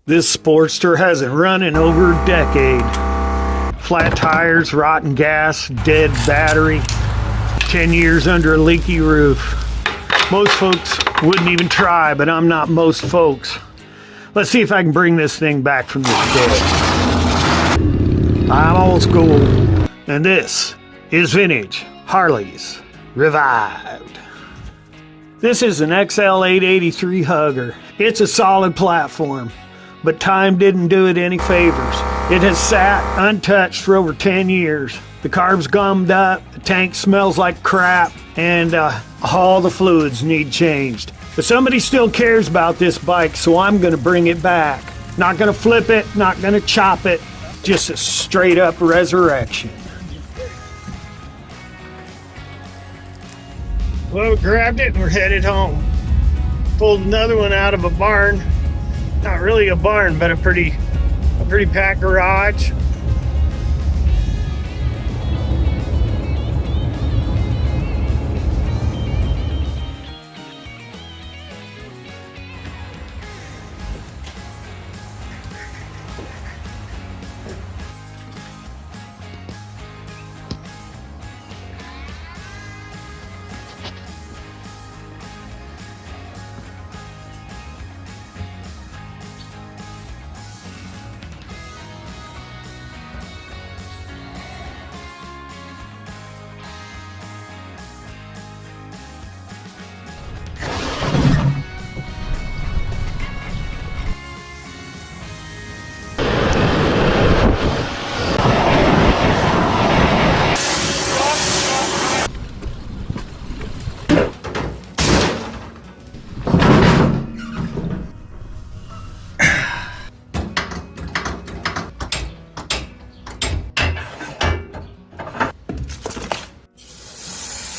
This Sportster hasn't run in over a decade. Flat tires, rotten gas, dead battery, 10 years under a leaky roof. Most folks wouldn't even try, but I'm not most folks. Let's see if I can bring this thing back from the dead. I'm old school, and this is vintage Harleys revived. This is an XL883 Hugger. It's a solid platform, but time didn't do it any favors. It has sat untouched for over 10 years. The carb's gummed up, the tank smells like crap, and all the fluids need changed. But somebody still cares about this bike, so I'm gonna bring it back. Not gonna flip it, not gonna chop it, just a straight up resurrection. Well, we grabbed it and we're headed home. Pulled another one out of a barn. Not really a barn, but a pretty packed garage.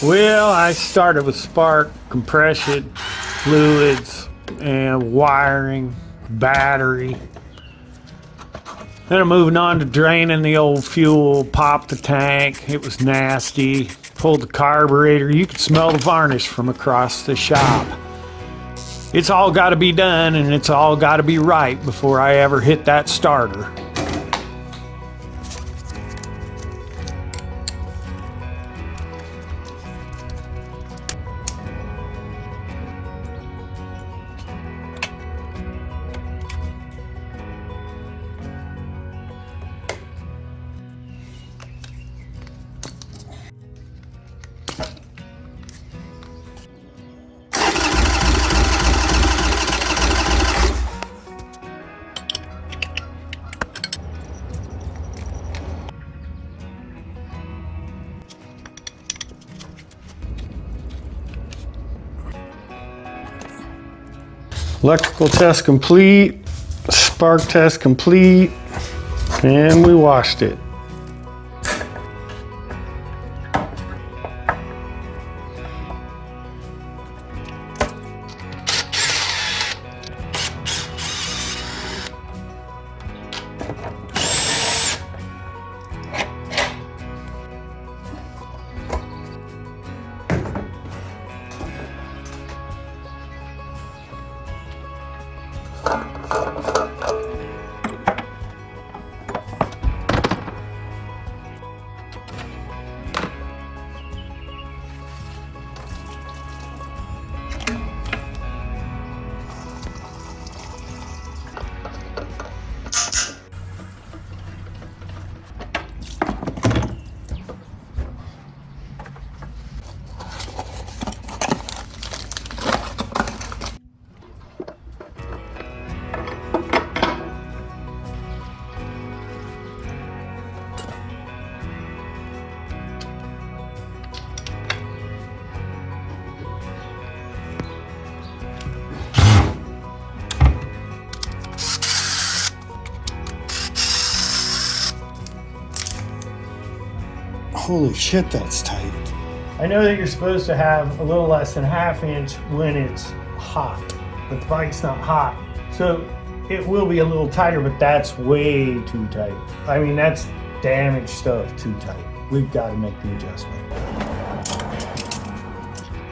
Well, I started with spark, compression, fluids, and wiring, battery. Then I'm moving on to draining the old fuel, popped the tank, it was nasty. Pulled the carburetor, you could smell the varnish from across the shop. It's all got to be done and it's all got to be right before I ever hit that starter. Electrical test complete, spark test complete, and we washed it. Holy shit, that's tight. I know that you're supposed to have a little less than ½ inch when it's hot, but the bike's not hot. So it will be a little tighter, but that's way too tight. I mean, that's damaged stuff too tight. We've got to make the adjustment.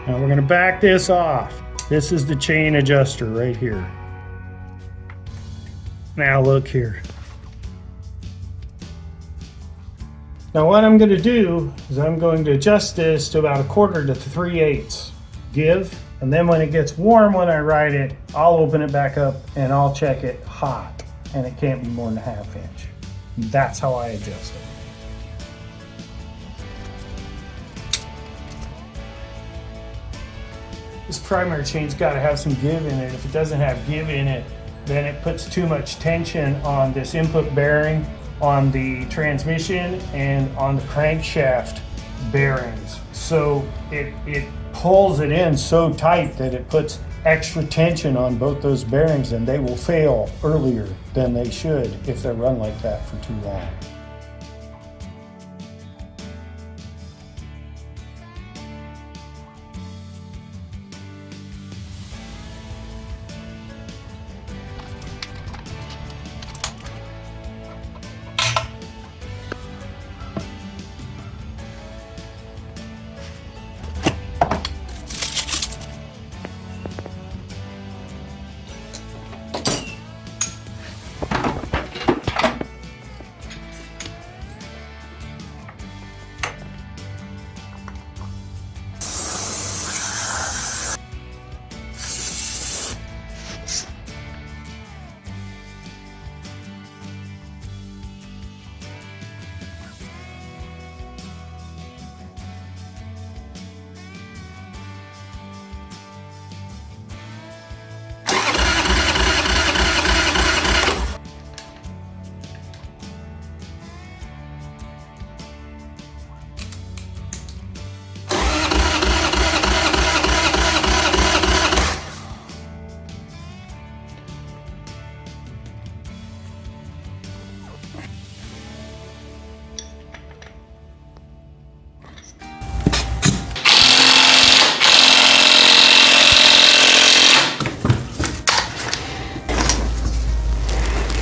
Now we're gonna back this off. This is the chain adjuster right here. Now look here. Now what I'm going to do is I'm going to adjust this to about 1/4 to 3/8 give, and then when it gets warm, when I ride it, I'll open it back up and I'll check it hot, and it can't be more than 1/2 inch. That's how I adjust it. This primary chain's got to have some give in it. If it doesn't have give in it, then it puts too much tension on this input bearing, on the transmission, and on the crankshaft bearings. So it pulls it in so tight that it puts extra tension on both those bearings, and they will fail earlier than they should if they're run like that for too long.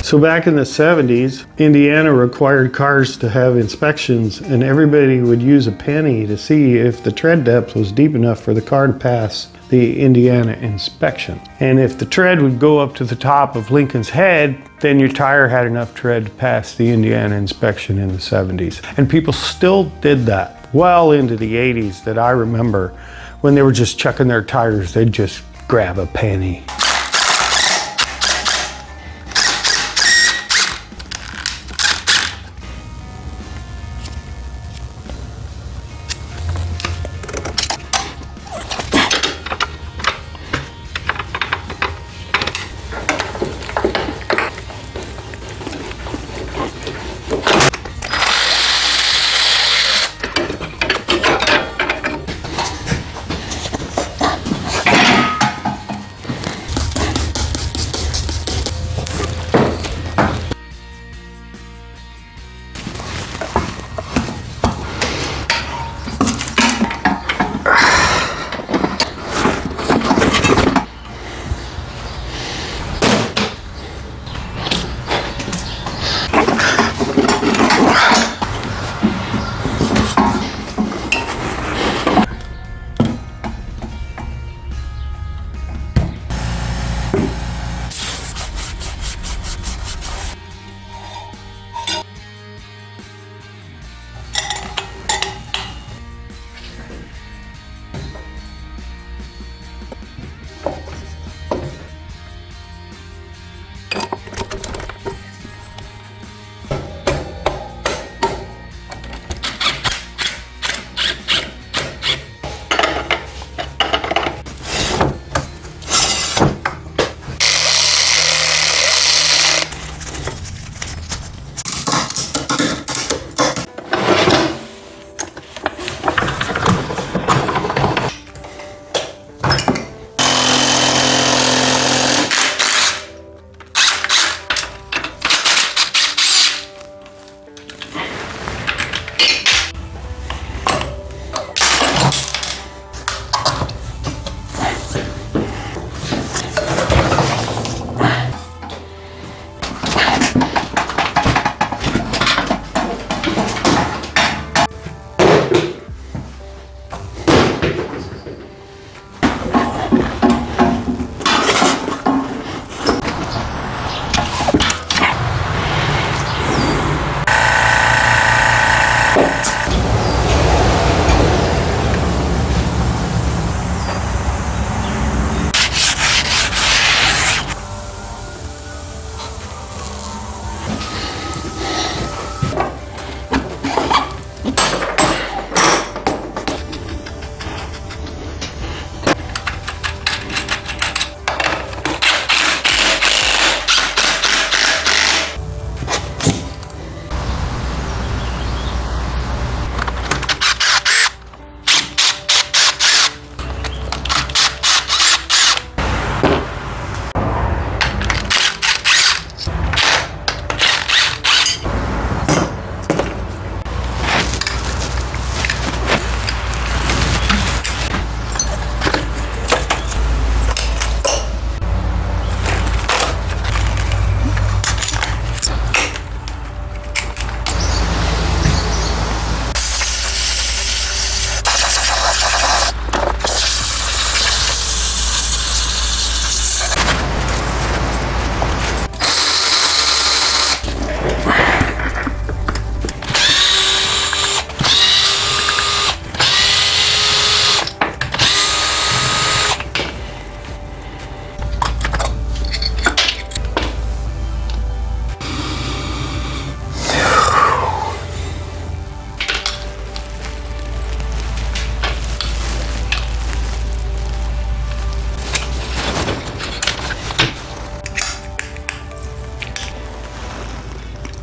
So back in the 70s, Indiana required cars to have inspections, and everybody would use a penny to see if the tread depth was deep enough for the car to pass the Indiana inspection. And if the tread would go up to the top of Lincoln's head, then your tire had enough tread to pass the Indiana inspection in the 70s. And people still did that well into the 80s, that I remember when they were just checking their tires, they'd just grab a penny.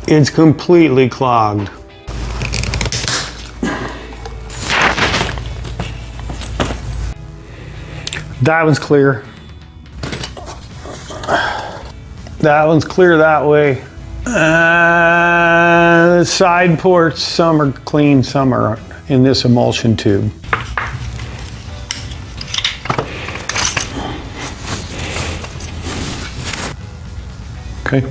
It's completely clogged. That one's clear. That one's clear that way. The side ports, some are clean, some are in this emulsion tube. Okay.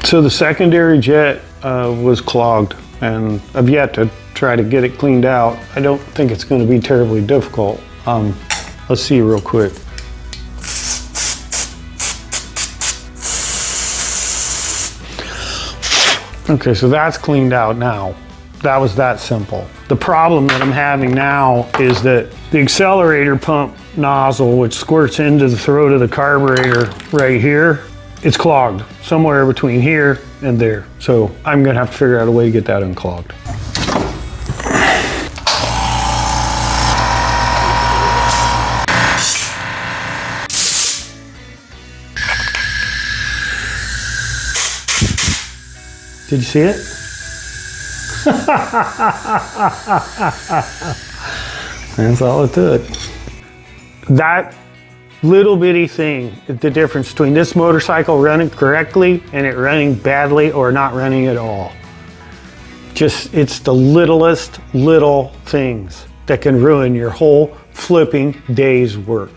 So the secondary jet was clogged, and I've yet to try to get it cleaned out. I don't think it's going to be terribly difficult. Let's see real quick. Okay, so that's cleaned out now. That was that simple. The problem that I'm having now is that the accelerator pump nozzle, which squirts into the throat of the carburetor right here, it's clogged somewhere between here and there. So I'm gonna have to figure out a way to get that unclogged. Did you see it? That's all it took. That little bitty thing is the difference between this motorcycle running correctly and it running badly or not running at all. Just, it's the littlest little things that can ruin your whole flipping day's work.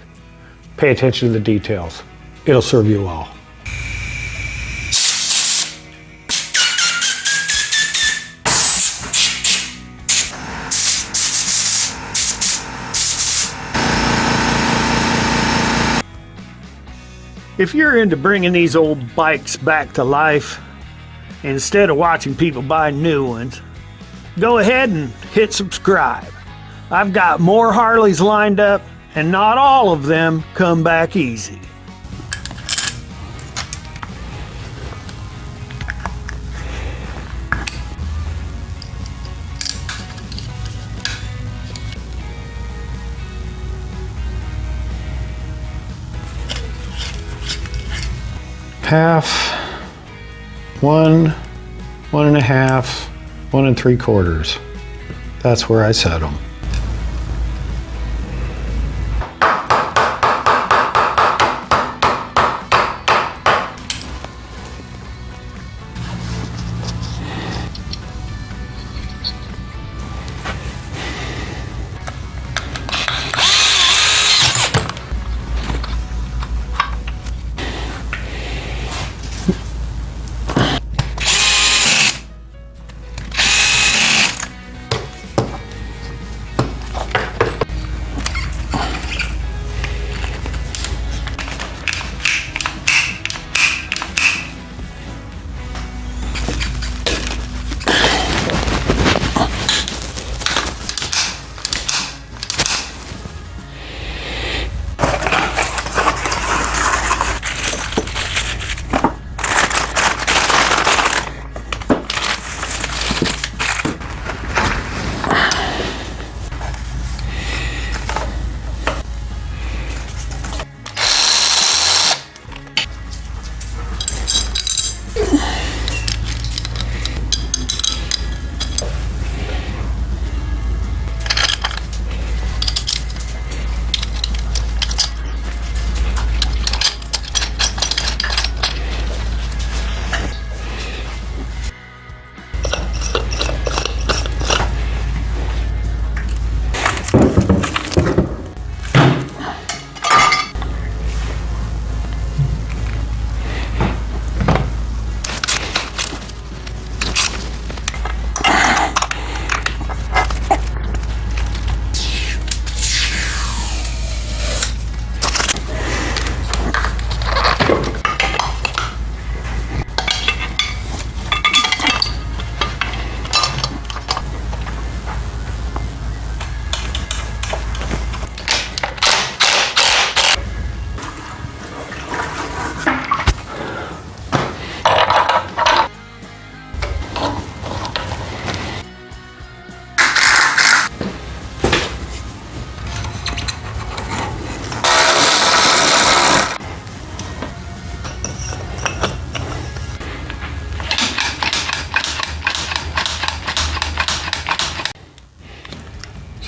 Pay attention to the details. It'll serve you well. If you're into bringing these old bikes back to life, instead of watching people buy new ones, go ahead and hit subscribe. I've got more Harleys lined up, and not all of them come back easy. Half, 1, 1.5, 1 3/4. That's where I set them.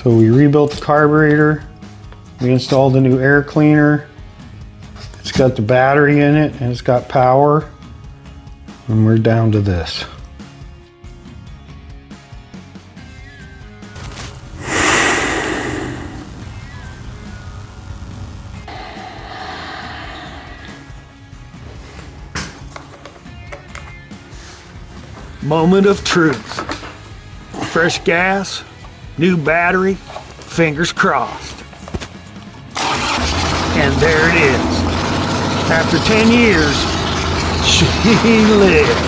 So we rebuilt the carburetor. We installed the new air cleaner. It's got the battery in it and it's got power. And we're down to this. Moment of truth. Fresh gas, new battery, fingers crossed. And there it is. After 10 years, she lived.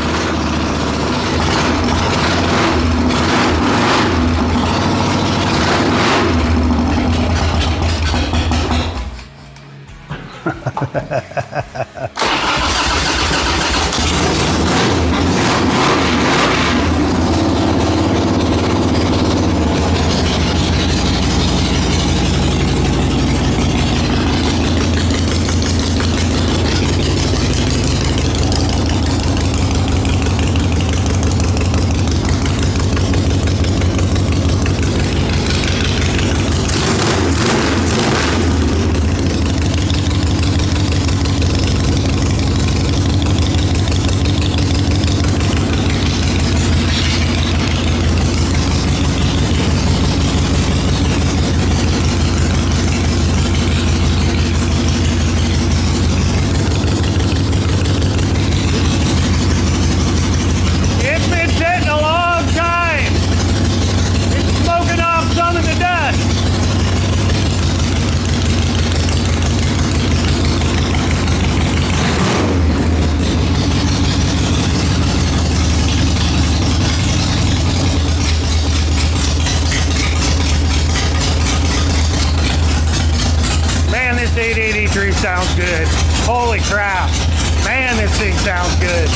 This 883 sounds good. Holy crap. Man, this thing sounds good.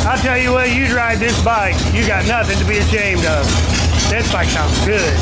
I'll tell you what, you ride this bike, you got nothing to be ashamed of. This bike sounds good.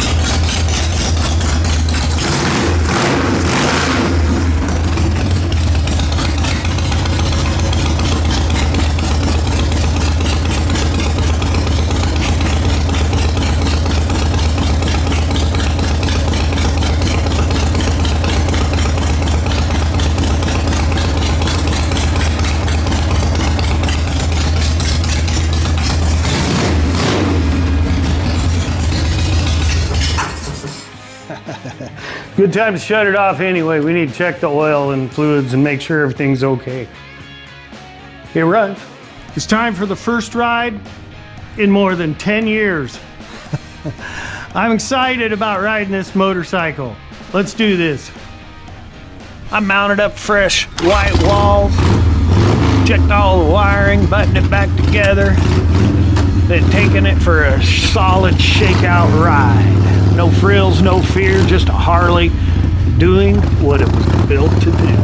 Good time to shut it off anyway. We need to check the oil and fluids and make sure everything's okay. It runs. It's time for the first ride in more than 10 years. I'm excited about riding this motorcycle. Let's do this. I mounted up fresh white walls, checked all the wiring, buttoned it back together, then taking it for a solid shakeout ride. No frills, no fear, just a Harley doing what it was built to do.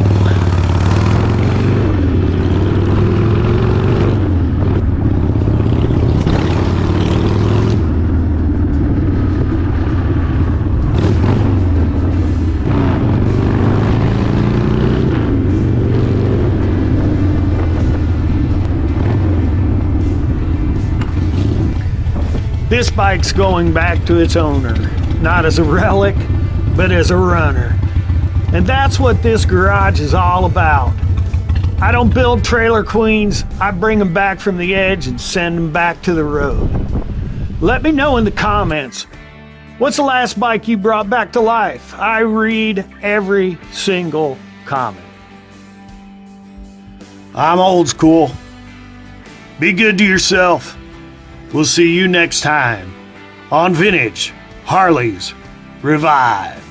This bike's going back to its owner, not as a relic, but as a runner. And that's what this garage is all about. I don't build trailer queens, I bring them back from the edge and send them back to the road. Let me know in the comments, what's the last bike you brought back to life? I read every single comment. I'm old school. Be good to yourself. We'll see you next time on Vintage Harleys Revived.